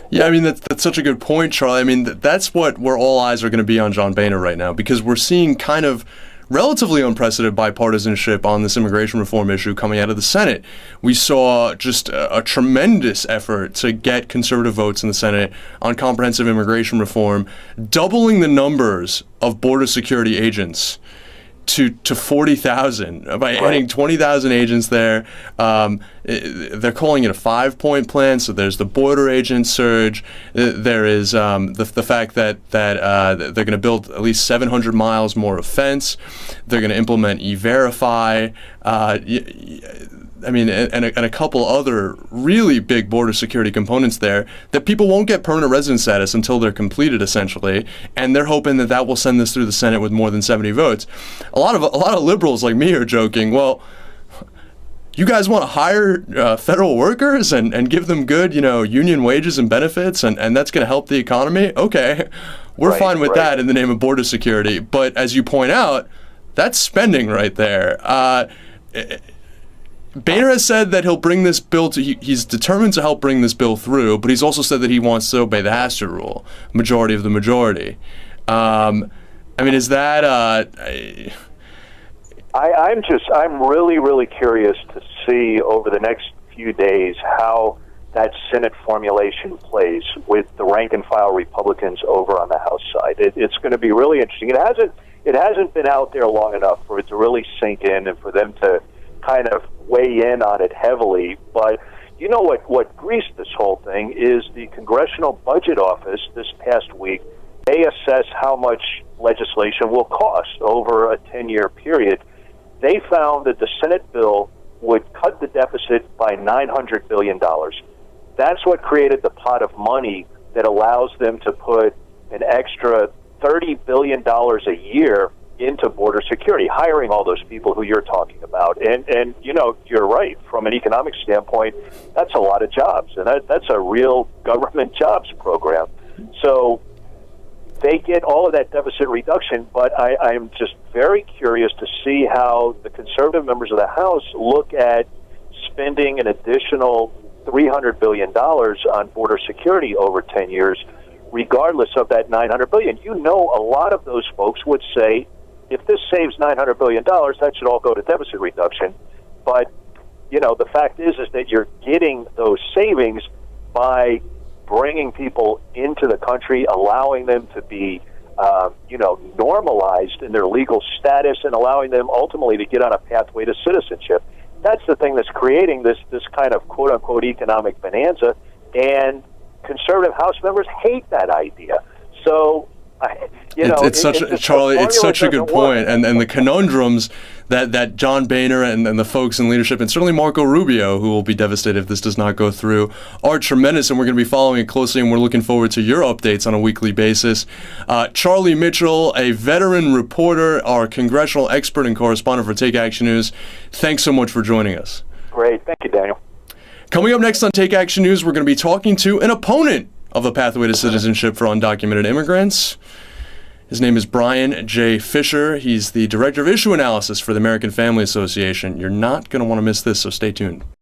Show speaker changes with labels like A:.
A: Yeah, I mean that's such a good point, Charlie. I mean that's what where all eyes are going to be on John Boehner right now, because we're seeing kind of relatively unprecedented bipartisanship on this immigration reform issue coming out of the Senate. We saw just a tremendous effort to get conservative votes in the Senate on comprehensive immigration reform, doubling the numbers of border security agents to 40,000 by adding 20,000 agents there. They're calling it a 5-point plan. So there's the border agent surge. There is the fact that they're going to build at least 700 miles more of fence. They're going to implement E-Verify. I mean, and a couple other really big border security components there, that people won't get permanent resident status until they're completed, essentially. And they're hoping that that will send this through the Senate with more than 70 votes. A lot of liberals like me are joking, well, you guys want to hire federal workers and give them good, union wages and benefits, and that's going to help the economy? Okay, we're fine with that in the name of border security. But as you point out, that's spending right there. Boehner has said that he'll bring this bill he's determined to help bring this bill through, but he's also said that he wants to obey the Hastert rule, majority of the majority. I mean, is that...
B: I'm really, really curious to see over the next few days how that Senate formulation plays with the rank and file Republicans over on the House side. It's going to be really interesting. It hasn't been out there long enough for it to really sink in and for them to kind of weigh in on it heavily. But you know what greased this whole thing is the Congressional Budget Office this past week. They assess how much legislation will cost over a 10-year period. They found that the Senate bill would cut the deficit by $900 billion. That's what created the pot of money that allows them to put an extra $30 billion a year into border security, hiring all those people who you're talking about. And you're right. From an economic standpoint, that's a lot of jobs, and that's a real government jobs program. So they get all of that deficit reduction, but I'm just very curious to see how the conservative members of the House look at spending an additional $300 billion on border security over 10 years, regardless of that $900 billion. A lot of those folks would say, if this saves $900 billion, that should all go to deficit reduction. But, the fact is that you're getting those savings by bringing people into the country, allowing them to be, normalized in their legal status, and allowing them ultimately to get on a pathway to citizenship. That's the thing that's creating this kind of quote-unquote economic bonanza, and conservative House members hate that idea. So,
A: it's such a good point. And the conundrums that John Boehner and the folks in leadership, and certainly Marco Rubio, who will be devastated if this does not go through, are tremendous, and we're going to be following it closely, and we're looking forward to your updates on a weekly basis. Charlie Mitchell, a veteran reporter, our congressional expert and correspondent for Take Action News, thanks so much for joining us.
B: Great. Thank you, Daniel.
A: Coming up next on Take Action News, we're going to be talking to an opponent of a pathway to citizenship for undocumented immigrants. His name is Brian J. Fisher. He's the Director of Issue Analysis for the American Family Association. You're not going to want to miss this, so stay tuned.